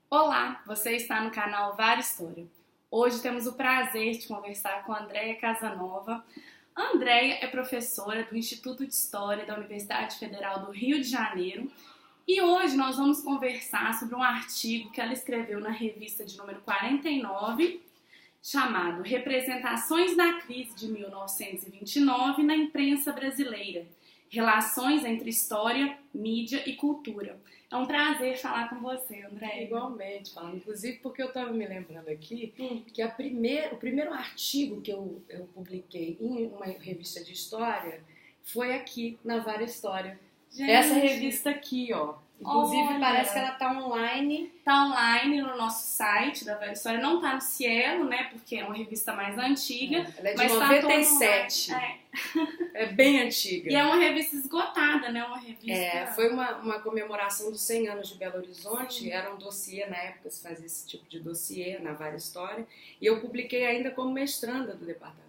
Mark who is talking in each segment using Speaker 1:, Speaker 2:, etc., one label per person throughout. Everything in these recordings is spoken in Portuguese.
Speaker 1: Olá, você está no canal Vara História. Hoje temos o prazer de conversar com a Andréia Casanova. A Andréia é professora do Instituto de História da Universidade Federal do Rio de Janeiro e hoje nós vamos conversar sobre um artigo que ela escreveu na revista de número 49, chamado Representações da Crise de 1929 na Imprensa Brasileira. Relações entre história, mídia e cultura. É um prazer falar com você, André.
Speaker 2: Igualmente, falando. Inclusive porque eu estava me lembrando aqui que o primeiro artigo que eu publiquei em uma revista de história foi aqui, na Vara História.
Speaker 1: Gente.
Speaker 2: Essa revista aqui, ó. Inclusive,
Speaker 1: Olha,
Speaker 2: parece que ela tá online.
Speaker 1: Tá online no nosso site da Vara História. Não tá no Cielo, né? Porque é uma revista mais antiga.
Speaker 2: Ela é de
Speaker 1: mas
Speaker 2: 97. É bem antiga.
Speaker 1: E é uma revista esgotada, né? Uma revista...
Speaker 2: Foi uma comemoração dos 100 anos de Belo Horizonte.
Speaker 1: Sim.
Speaker 2: Era um dossiê, na época se fazia esse tipo de dossiê na Vara História. E eu publiquei ainda como mestranda do departamento.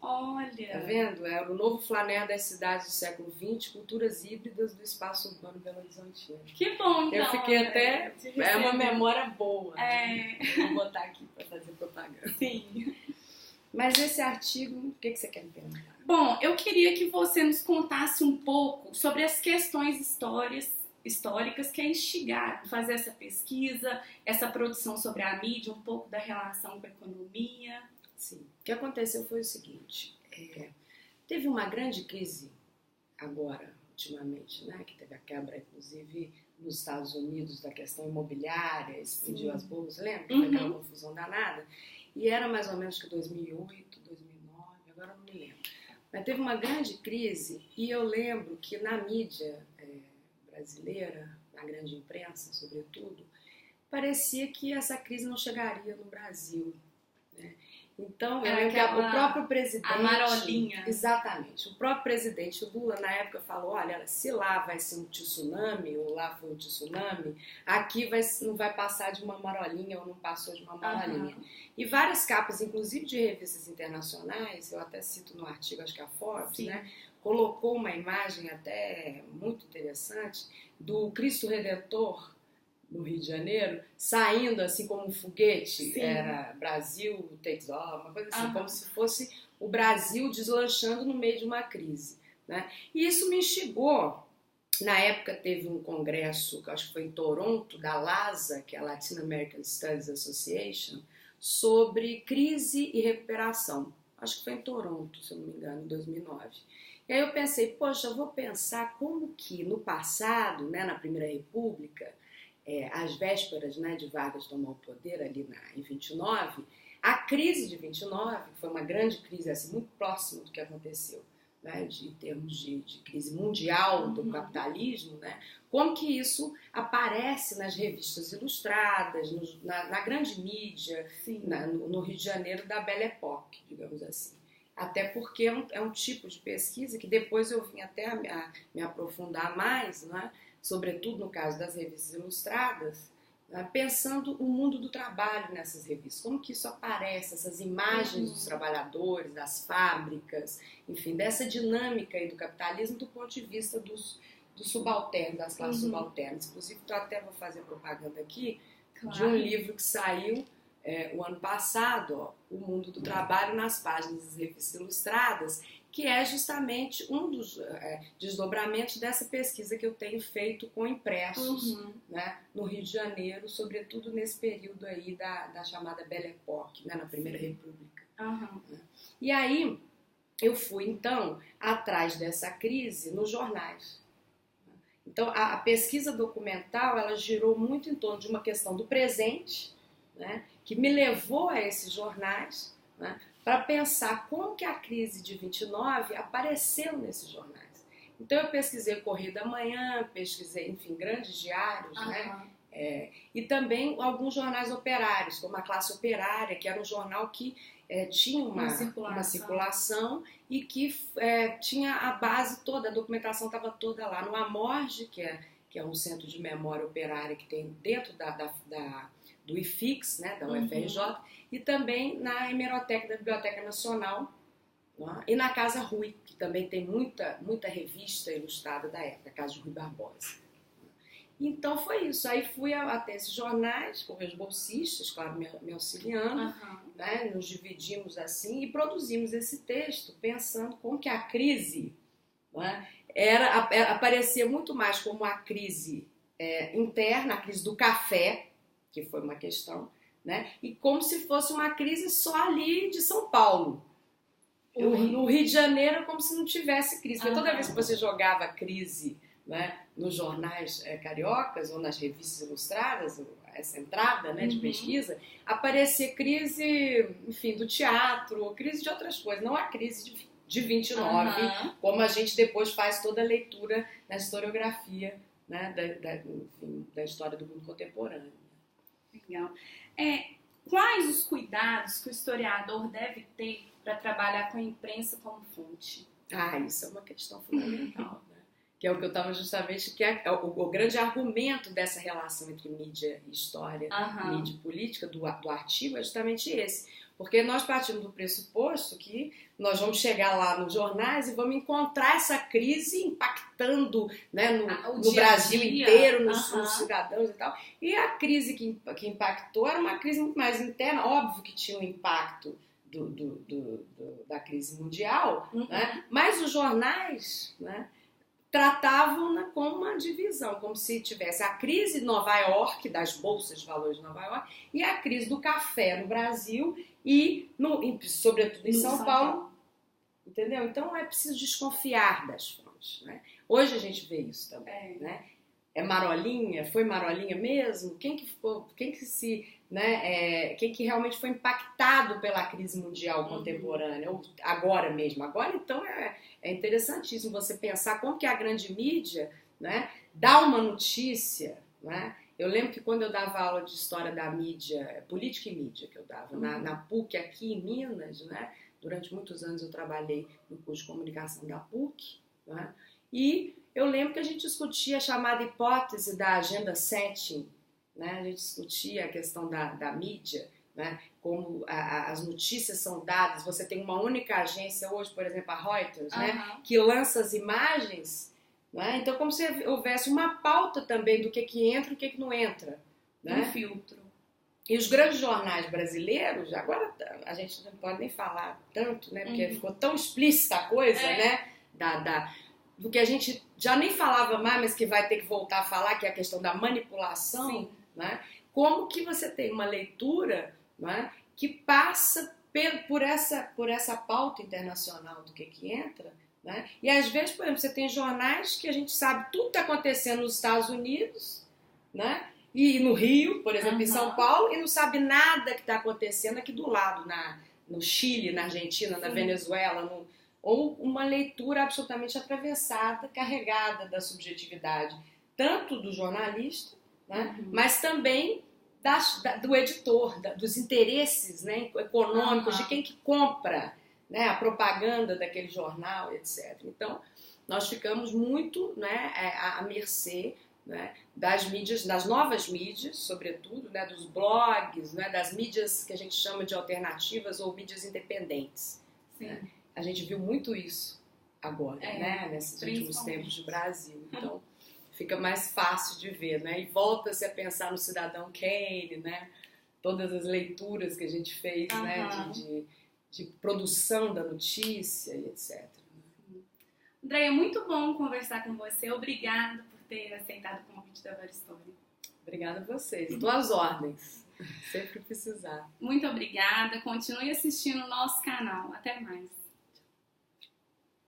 Speaker 1: Olha!
Speaker 2: Tá vendo? Era o novo flaner das cidades do século XX, culturas híbridas do espaço urbano Belo Horizontino.
Speaker 1: Que bom, então.
Speaker 2: Eu fiquei
Speaker 1: André,
Speaker 2: até... É uma memória boa.
Speaker 1: É.
Speaker 2: Vou botar aqui para fazer propaganda.
Speaker 1: Sim.
Speaker 2: Mas esse artigo, o que você quer me perguntar?
Speaker 1: Bom, eu queria que você nos contasse um pouco sobre as questões históricas que a instigaram a fazer essa pesquisa, essa produção sobre a mídia, um pouco da relação com a economia.
Speaker 2: Sim. O que aconteceu foi o seguinte, teve uma grande crise agora, ultimamente, né, que teve a quebra, inclusive, nos Estados Unidos, da questão imobiliária, explodiu as bolsas, lembra? Foi aquela confusão danada. E era mais ou menos que 2008, 2009, agora eu não me lembro. Mas teve uma grande crise e eu lembro que na mídia brasileira, na grande imprensa, sobretudo, parecia que essa crise não chegaria no Brasil, né? Então, o próprio presidente...
Speaker 1: A marolinha.
Speaker 2: Exatamente. O próprio presidente Lula, na época, falou, olha, se lá vai ser um tsunami, ou lá foi um tsunami, aqui não vai passar de uma marolinha, ou não passou de uma marolinha. E várias capas, inclusive de revistas internacionais, eu até cito no artigo, acho que a Forbes, né, colocou uma imagem até muito interessante do Cristo Redentor, no Rio de Janeiro, saindo assim como um foguete. Era Brasil takes off, uma coisa assim, como se fosse o Brasil deslanchando no meio de uma crise, né? E isso me instigou. Na época teve um congresso, que acho que foi em Toronto, da LASA, que é a Latin American Studies Association, sobre crise e recuperação. Acho que foi em Toronto, se eu não me engano, em 2009. E aí eu pensei, poxa, eu vou pensar como que no passado, né, na Primeira República, às vésperas, né, de Vargas tomar o poder ali em 29, a crise de 29 foi uma grande crise, assim, muito próxima do que aconteceu, né, em termos de crise mundial do capitalismo, né, como que isso aparece nas revistas ilustradas, na grande mídia, no Rio de Janeiro da Belle Époque, digamos assim. Até porque é um tipo de pesquisa que depois eu vim até a me aprofundar mais, né, sobretudo no caso das revistas ilustradas, pensando o mundo do trabalho nessas revistas, como que isso aparece, essas imagens dos trabalhadores, das fábricas, enfim, dessa dinâmica aí do capitalismo do ponto de vista dos subalternos, das classes subalternas. Inclusive, eu até vou fazer propaganda aqui de um livro que saiu o ano passado, ó, O Mundo do Trabalho nas páginas das revistas ilustradas, que é justamente um dos desdobramentos dessa pesquisa que eu tenho feito com impressos, né, no Rio de Janeiro, sobretudo nesse período aí da chamada Belle Époque, né, na Primeira República. Né? E aí eu fui, então, atrás dessa crise nos jornais. Então, a pesquisa documental, ela girou muito em torno de uma questão do presente, né, que me levou a esses jornais, né, para pensar como que a crise de 29 apareceu nesses jornais. Então eu pesquisei o Correio da Manhã, pesquisei, enfim, grandes diários, né? E também alguns jornais operários, como a Classe Operária, que era um jornal que tinha uma circulação e que tinha a base toda, a documentação estava toda lá no Amorge, que é um centro de memória operária que tem dentro do IFIX, né, da UFRJ, e também na hemeroteca da Biblioteca Nacional, né, e na Casa Rui, que também tem muita revista ilustrada da época, a Casa de Rui Barbosa. Então foi isso. Aí fui até esses jornais, com meus bolsistas, claro, me auxiliando, né? Nos dividimos assim e produzimos esse texto pensando como que a crise, né, aparecia muito mais como a crise interna, a crise do café, que foi uma questão, né? E como se fosse uma crise só ali de São Paulo. No Rio de Janeiro, como se não tivesse crise. Porque toda vez que você jogava crise, né, nos jornais cariocas ou nas revistas ilustradas, essa entrada, né, de pesquisa, aparecia crise, enfim, do teatro, crise de outras coisas, não a crise de 29, como a gente depois faz toda a leitura na historiografia, né, enfim, da história do mundo contemporâneo.
Speaker 1: Legal. Quais os cuidados que o historiador deve ter para trabalhar com a imprensa como fonte?
Speaker 2: Isso é uma questão fundamental, né? Que é o que eu estava justamente, que é o grande argumento dessa relação entre mídia e história, mídia e política, do artigo, é justamente esse. Porque nós partimos do pressuposto que nós vamos chegar lá nos jornais e vamos encontrar essa crise impactando, né, no Brasil inteiro, nos cidadãos e tal. E a crise que impactou era uma crise muito mais interna, óbvio que tinha um impacto da crise mundial, né? Mas os jornais, né, tratavam como uma divisão, como se tivesse a crise de Nova York, das bolsas de valores de Nova York, e a crise do café no Brasil e, sobretudo, em São Paulo. Entendeu? Então é preciso desconfiar das fontes, né? Hoje a gente vê isso também, né? É marolinha? Foi marolinha mesmo? Quem que realmente foi impactado pela crise mundial contemporânea, ou agora mesmo? Agora, então, é interessantíssimo você pensar como que a grande mídia, né, dá uma notícia, né? Eu lembro que quando eu dava aula de história da mídia, política e mídia que eu dava, na PUC aqui em Minas, né? Durante muitos anos eu trabalhei no curso de comunicação da PUC, né? E eu lembro que a gente discutia a chamada hipótese da agenda setting, né? A gente discutia a questão da mídia, né? Como as notícias são dadas. Você tem uma única agência hoje, por exemplo, a Reuters, né? Que lança as imagens, né? Então, como se houvesse uma pauta também do que entra e o que não entra, né?
Speaker 1: Um filtro.
Speaker 2: E os grandes jornais brasileiros, agora a gente não pode nem falar tanto, né? Porque ficou tão explícita a coisa, né? Do que a gente já nem falava mais, mas que vai ter que voltar a falar, que é a questão da manipulação, né? Como que você tem uma leitura, né, que passa por essa pauta internacional do que entra, né? E às vezes, por exemplo, você tem jornais que a gente sabe tudo está acontecendo nos Estados Unidos, né? E no Rio, por exemplo, em São Paulo, e não sabe nada que está acontecendo aqui do lado, no Chile, na Argentina, na Venezuela, ou uma leitura absolutamente atravessada, carregada da subjetividade, tanto do jornalista, né, mas também do editor, dos interesses, né, econômicos, de quem que compra, né, a propaganda daquele jornal, etc. Então, nós ficamos muito, né, à mercê, né, das mídias, das novas mídias, sobretudo, né, dos blogs, né, das mídias que a gente chama de alternativas ou mídias independentes. Né? A gente viu muito isso agora, né, nesses últimos tempos do Brasil. Então, fica mais fácil de ver, né? E volta-se a pensar no Cidadão Kane, né? Todas as leituras que a gente fez, né, de produção da notícia e etc.
Speaker 1: Andréia, é muito bom conversar com você. Obrigada por ter aceitado o convite da Várias Histórias.
Speaker 2: Obrigada a vocês. Estou às ordens. Sempre precisar.
Speaker 1: Muito obrigada. Continue assistindo o nosso canal. Até mais.